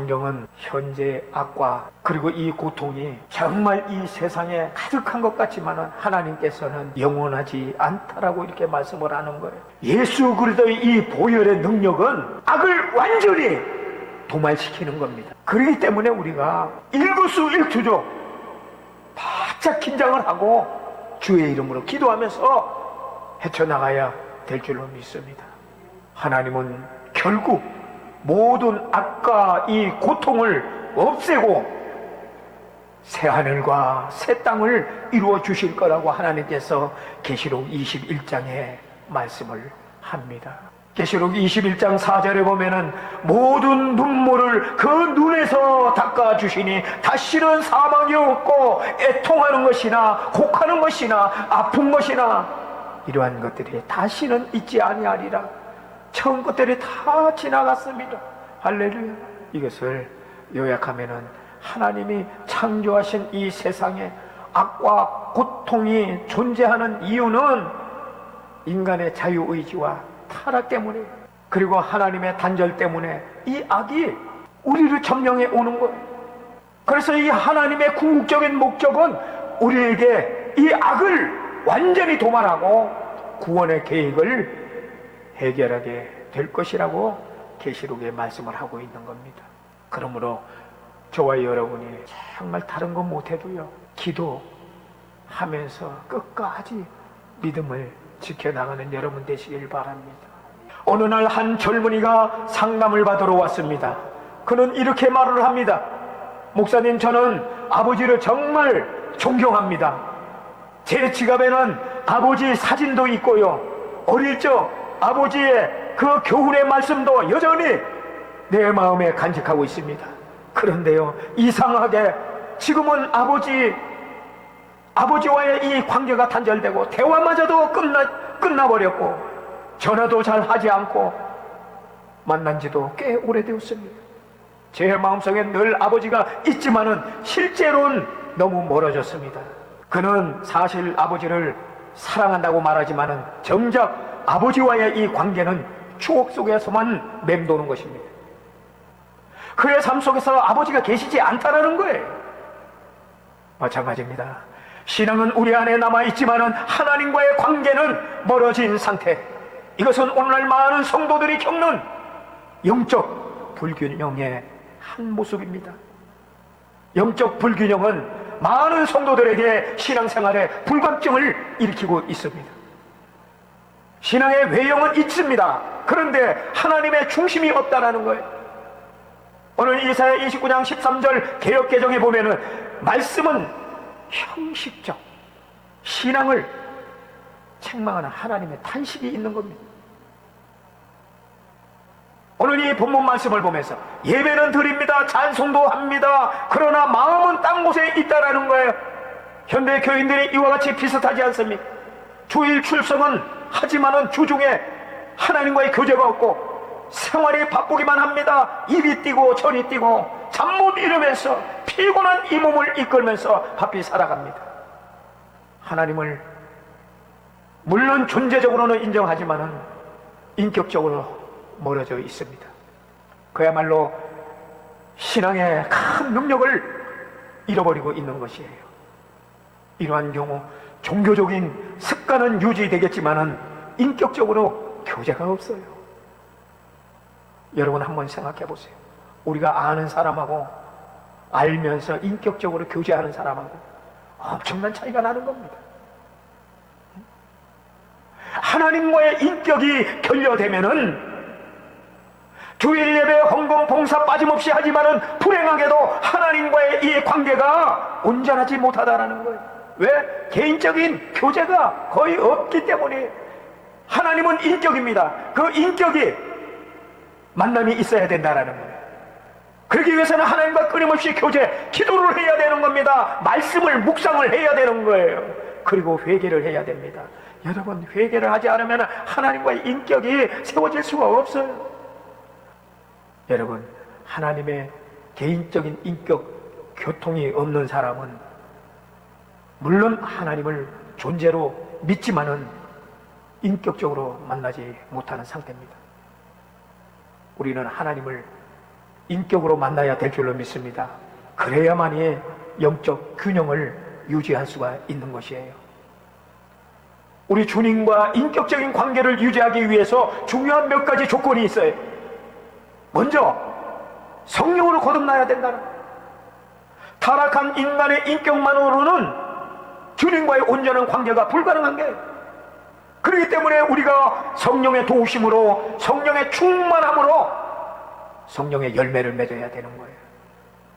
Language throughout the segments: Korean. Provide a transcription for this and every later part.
성경은 현재 악과 그리고 이 고통이 정말 이 세상에 가득한 것 같지만 하나님께서는 영원하지 않다라고 이렇게 말씀을 하는 거예요. 예수 그리스도의 이 보혈의 능력은 악을 완전히 도말시키는 겁니다. 그렇기 때문에 우리가 일거수일투족 바짝 긴장을 하고 주의 이름으로 기도하면서 헤쳐나가야 될 줄로 믿습니다. 하나님은 결국 모든 악과 이 고통을 없애고 새하늘과 새 땅을 이루어 주실 거라고 하나님께서 계시록 21장에 말씀을 합니다. 계시록 21장 4절에 보면은 모든 눈물을 그 눈에서 닦아주시니 다시는 사망이 없고 애통하는 것이나 곡하는 것이나 아픈 것이나 이러한 것들이 다시는 있지 아니하리라. 처음 것들이 다 지나갔습니다. 할렐루야. 이것을 요약하면은 하나님이 창조하신 이 세상에 악과 고통이 존재하는 이유는 인간의 자유의지와 타락 때문에, 그리고 하나님의 단절 때문에 이 악이 우리를 점령해 오는 거예요. 그래서 이 하나님의 궁극적인 목적은 우리에게 이 악을 완전히 도말하고 구원의 계획을 해결하게 될 것이라고 계시록에 말씀을 하고 있는 겁니다. 그러므로 저와 여러분이 정말 다른 건 못해도요, 기도하면서 끝까지 믿음을 지켜나가는 여러분 되시길 바랍니다. 어느 날 한 젊은이가 상담을 받으러 왔습니다. 그는 이렇게 말을 합니다. 목사님, 저는 아버지를 정말 존경합니다. 제 지갑에는 아버지 사진도 있고요, 어릴 적 아버지의 그 교훈의 말씀도 여전히 내 마음에 간직하고 있습니다. 그런데요, 이상하게 지금은 아버지와의 이 관계가 단절되고 대화마저도 끝나버렸고 전화도 잘 하지 않고 만난 지도 꽤 오래되었습니다. 제 마음속에 늘 아버지가 있지만은 실제로는 너무 멀어졌습니다. 그는 사실 아버지를 사랑한다고 말하지만은 정작 아버지와의 이 관계는 추억 속에서만 맴도는 것입니다. 그의 삶 속에서 아버지가 계시지 않다라는 거예요. 마찬가지입니다. 신앙은 우리 안에 남아있지만은 하나님과의 관계는 멀어진 상태. 이것은 오늘날 많은 성도들이 겪는 영적 불균형의 한 모습입니다. 영적 불균형은 많은 성도들에게 신앙생활에 불감증을 일으키고 있습니다. 신앙의 외형은 있습니다. 그런데 하나님의 중심이 없다라는 거예요. 오늘 이사야 29장 13절 개역개정에 보면은 말씀은 형식적 신앙을 책망하는 하나님의 탄식이 있는 겁니다. 오늘 이 본문 말씀을 보면서 예배는 드립니다, 찬송도 합니다, 그러나 마음은 딴 곳에 있다라는 거예요. 현대 교인들이 이와 같이 비슷하지 않습니까? 주일 출석은 하지만은 주중에 하나님과의 교제가 없고 생활이 바쁘기만 합니다. 입이 뛰고 저리 뛰고 잠 못 이루면서 피곤한 이 몸을 이끌면서 바삐 살아갑니다. 하나님을 물론 존재적으로는 인정하지만은 인격적으로 멀어져 있습니다. 그야말로 신앙의 큰 능력을 잃어버리고 있는 것이에요. 이러한 경우 종교적인 습관은 유지되겠지만은 인격적으로 교제가 없어요. 여러분 한번 생각해 보세요. 우리가 아는 사람하고 알면서 인격적으로 교제하는 사람하고 엄청난 차이가 나는 겁니다. 하나님과의 인격이 결여되면은 주일 예배, 헌금, 봉사 빠짐없이 하지만은 불행하게도 하나님과의 이 관계가 온전하지 못하다라는 거예요. 왜? 개인적인 교제가 거의 없기 때문에. 하나님은 인격입니다. 그 인격이 만남이 있어야 된다라는 거예요. 그러기 위해서는 하나님과 끊임없이 교제, 기도를 해야 되는 겁니다. 말씀을 묵상을 해야 되는 거예요. 그리고 회개를 해야 됩니다. 여러분, 회개를 하지 않으면 하나님과의 인격이 세워질 수가 없어요. 여러분, 하나님의 개인적인 인격 교통이 없는 사람은 물론 하나님을 존재로 믿지만은 인격적으로 만나지 못하는 상태입니다. 우리는 하나님을 인격으로 만나야 될 줄로 믿습니다. 그래야만이 영적 균형을 유지할 수가 있는 것이에요. 우리 주님과 인격적인 관계를 유지하기 위해서 중요한 몇 가지 조건이 있어요. 먼저 성령으로 거듭나야 된다는 거예요. 타락한 인간의 인격만으로는 주님과의 온전한 관계가 불가능한 게, 그렇기 때문에 우리가 성령의 도우심으로, 성령의 충만함으로 성령의 열매를 맺어야 되는 거예요.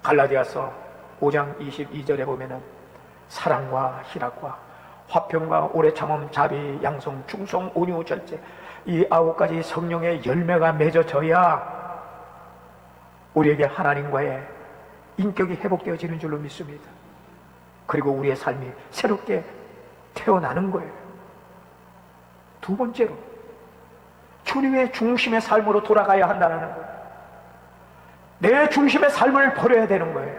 갈라디아서 5장 22절에 보면은 사랑과 희락과 화평과 오래 참음 자비 양성 충성 온유 절제, 이 9가지 성령의 열매가 맺어져야 우리에게 하나님과의 인격이 회복되어지는 줄로 믿습니다. 그리고 우리의 삶이 새롭게 태어나는 거예요. 두 번째로 주님의 중심의 삶으로 돌아가야 한다는 거예요. 내 중심의 삶을 버려야 되는 거예요.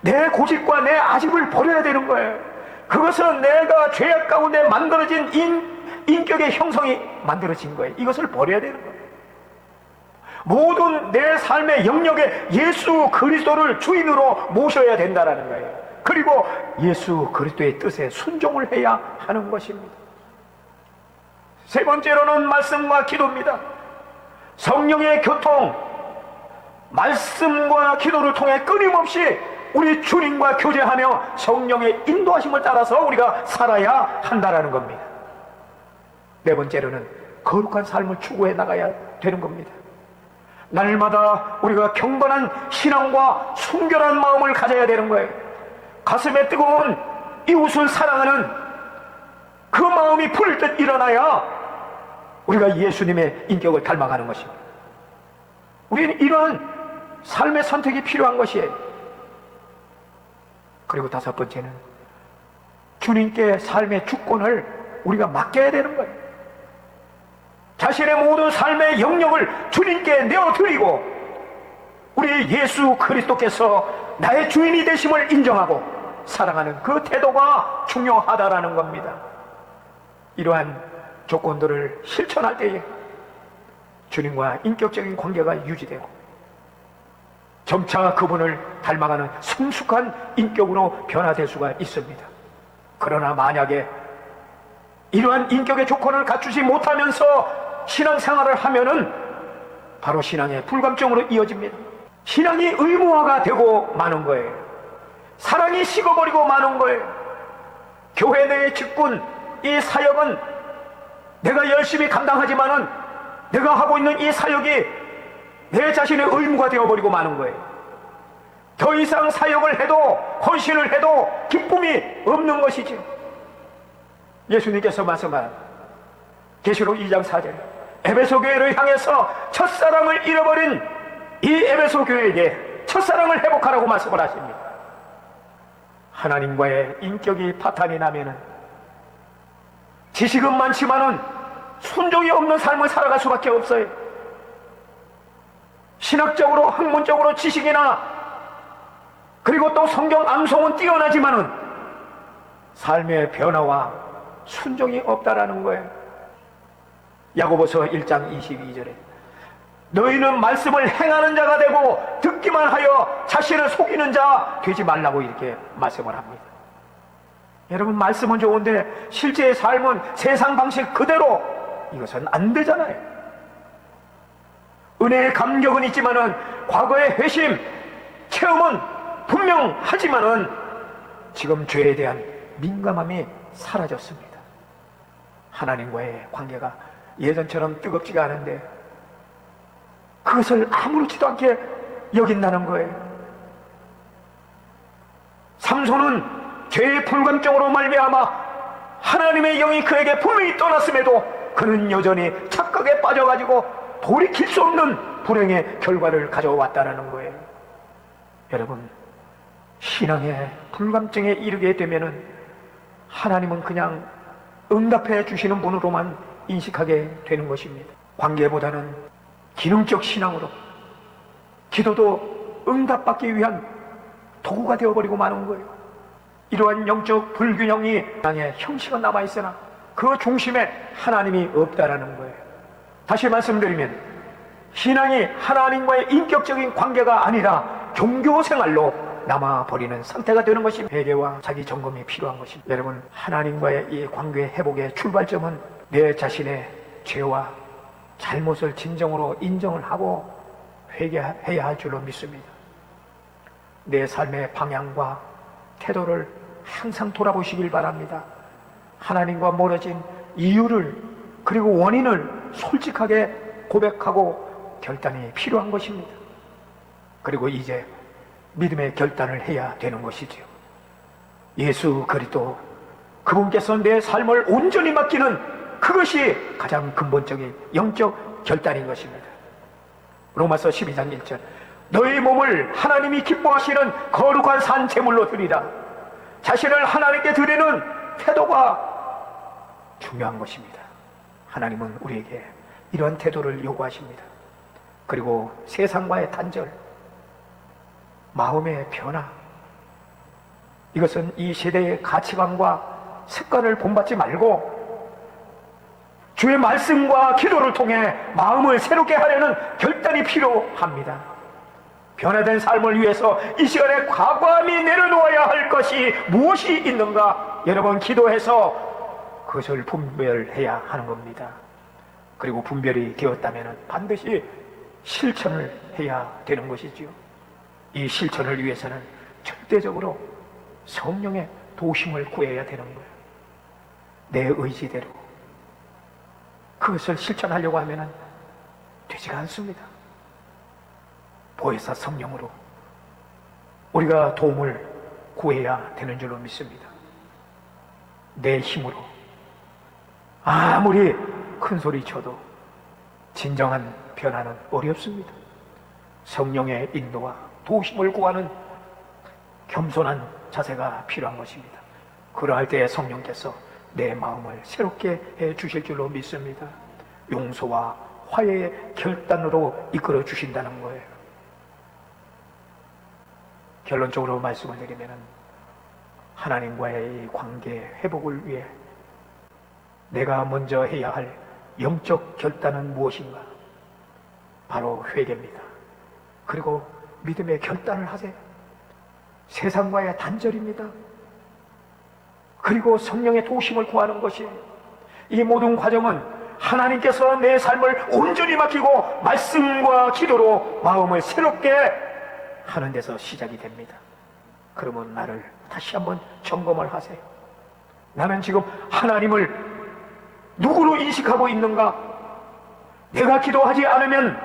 내 고집과 내 아집을 버려야 되는 거예요. 그것은 내가 죄악 가운데 만들어진 인격의 형성이 만들어진 거예요. 이것을 버려야 되는 거예요. 모든 내 삶의 영역에 예수 그리스도를 주인으로 모셔야 된다는 거예요. 그리고 예수 그리스도의 뜻에 순종을 해야 하는 것입니다. 세 번째로는 말씀과 기도입니다. 성령의 교통, 말씀과 기도를 통해 끊임없이 우리 주님과 교제하며 성령의 인도하심을 따라서 우리가 살아야 한다는 겁니다. 네 번째로는 거룩한 삶을 추구해 나가야 되는 겁니다. 날마다 우리가 경건한 신앙과 순결한 마음을 가져야 되는 거예요. 가슴에 뜨거운 이웃을 사랑하는 그 마음이 불을 듯 일어나야 우리가 예수님의 인격을 닮아가는 것입니다. 우리는 이러한 삶의 선택이 필요한 것이에요. 그리고 다섯 번째는 주님께 삶의 주권을 우리가 맡겨야 되는 거예요. 자신의 모든 삶의 영역을 주님께 내어드리고 우리 예수 그리스도께서 나의 주인이 되심을 인정하고 사랑하는 그 태도가 중요하다라는 겁니다. 이러한 조건들을 실천할 때에 주님과 인격적인 관계가 유지되고 점차 그분을 닮아가는 성숙한 인격으로 변화될 수가 있습니다. 그러나 만약에 이러한 인격의 조건을 갖추지 못하면서 신앙생활을 하면은 바로 신앙의 불감증으로 이어집니다. 신앙이 의무화가 되고 마는 거예요. 사랑이 식어버리고 마는 거예요. 교회 내의 직분, 이 사역은 내가 열심히 감당하지만은 내가 하고 있는 이 사역이 내 자신의 의무가 되어버리고 마는 거예요. 더 이상 사역을 해도 헌신을 해도 기쁨이 없는 것이지. 예수님께서 말씀한 계시록 2장 4절, 에베소 교회를 향해서 첫사랑을 잃어버린 이 에베소 교회에게 첫사랑을 회복하라고 말씀을 하십니다. 하나님과의 인격이 파탄이 나면은 지식은 많지만은 순종이 없는 삶을 살아갈 수밖에 없어요. 신학적으로 학문적으로 지식이나 그리고 또 성경 암송은 뛰어나지만은 삶의 변화와 순종이 없다라는 거예요. 야고보서 1장 22절에 너희는 말씀을 행하는 자가 되고 듣기만 하여 자신을 속이는 자 되지 말라고 이렇게 말씀을 합니다. 여러분, 말씀은 좋은데 실제의 삶은 세상 방식 그대로 이것은 안 되잖아요. 은혜의 감격은 있지만은 과거의 회심, 체험은 분명하지만은 지금 죄에 대한 민감함이 사라졌습니다. 하나님과의 관계가 예전처럼 뜨겁지가 않은데 그것을 아무렇지도 않게 여긴다는 거예요. 삼손은 죄의 불감증으로 말미암아 하나님의 영이 그에게 분명히 떠났음에도 그는 여전히 착각에 빠져가지고 돌이킬 수 없는 불행의 결과를 가져왔다는 거예요. 여러분, 신앙의 불감증에 이르게 되면은 하나님은 그냥 응답해 주시는 분으로만 인식하게 되는 것입니다. 관계보다는 기능적 신앙으로 기도도 응답받기 위한 도구가 되어버리고 마는 거예요. 이러한 영적 불균형이 땅에 형식은 남아있으나 그 중심에 하나님이 없다라는 거예요. 다시 말씀드리면 신앙이 하나님과의 인격적인 관계가 아니라 종교 생활로 남아버리는 상태가 되는 것이 회개와 자기 점검이 필요한 것입니다. 여러분, 하나님과의 이 관계 회복의 출발점은 내 자신의 죄와 잘못을 진정으로 인정을 하고 회개해야 할 줄로 믿습니다. 내 삶의 방향과 태도를 항상 돌아보시길 바랍니다. 하나님과 멀어진 이유를 그리고 원인을 솔직하게 고백하고 결단이 필요한 것입니다. 그리고 이제 믿음의 결단을 해야 되는 것이지요. 예수 그리스도, 그분께서 내 삶을 온전히 맡기는 그것이 가장 근본적인 영적 결단인 것입니다. 로마서 12장 1절, 너희 몸을 하나님이 기뻐하시는 거룩한 산 제물로 드리라. 자신을 하나님께 드리는 태도가 중요한 것입니다. 하나님은 우리에게 이런 태도를 요구하십니다. 그리고 세상과의 단절, 마음의 변화, 이것은 이 세대의 가치관과 습관을 본받지 말고 주의 말씀과 기도를 통해 마음을 새롭게 하려는 결단이 필요합니다. 변화된 삶을 위해서 이 시간에 과감히 내려놓아야 할 것이 무엇이 있는가? 여러분, 기도해서 그것을 분별해야 하는 겁니다. 그리고 분별이 되었다면 반드시 실천을 해야 되는 것이지요. 이 실천을 위해서는 절대적으로 성령의 도심을 구해야 되는 거예요. 내 의지대로 그것을 실천하려고 하면 되지가 않습니다. 보혜사 성령으로 우리가 도움을 구해야 되는 줄로 믿습니다. 내 힘으로 아무리 큰 소리 쳐도 진정한 변화는 어렵습니다. 성령의 인도와 도심을 구하는 겸손한 자세가 필요한 것입니다. 그러할 때 성령께서 내 마음을 새롭게 해 주실 줄로 믿습니다. 용서와 화해의 결단으로 이끌어 주신다는 거예요. 결론적으로 말씀을 드리면 하나님과의 이 관계 회복을 위해 내가 먼저 해야 할 영적 결단은 무엇인가? 바로 회개입니다. 그리고 믿음의 결단을 하세요. 세상과의 단절입니다. 그리고 성령의 도심을 구하는 것이, 이 모든 과정은 하나님께서 내 삶을 온전히 맡기고 말씀과 기도로 마음을 새롭게 하는 데서 시작이 됩니다. 그러면 나를 다시 한번 점검을 하세요. 나는 지금 하나님을 누구로 인식하고 있는가? 내가 기도하지 않으면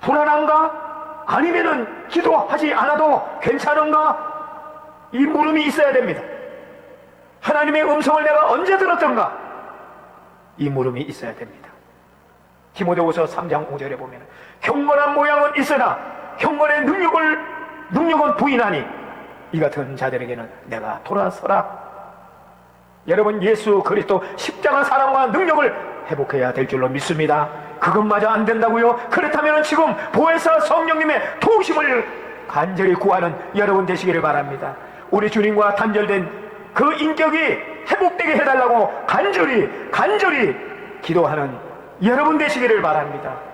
불안한가? 아니면은 기도하지 않아도 괜찮은가? 이 물음이 있어야 됩니다. 하나님의 음성을 내가 언제 들었던가? 이 물음이 있어야 됩니다. 디모데후서 3장 5절에 보면 경건한 모양은 있으나 경건의 능력은 부인하니 이 같은 자들에게는 내가 돌아서라. 여러분, 예수 그리스도 십자가 사랑과 능력을 회복해야 될 줄로 믿습니다. 그것마저 안 된다고요? 그렇다면 지금 보혜사 성령님의 도우심을 간절히 구하는 여러분 되시기를 바랍니다. 우리 주님과 단절된 그 인격이 회복되게 해달라고 간절히 기도하는 여러분 되시기를 바랍니다.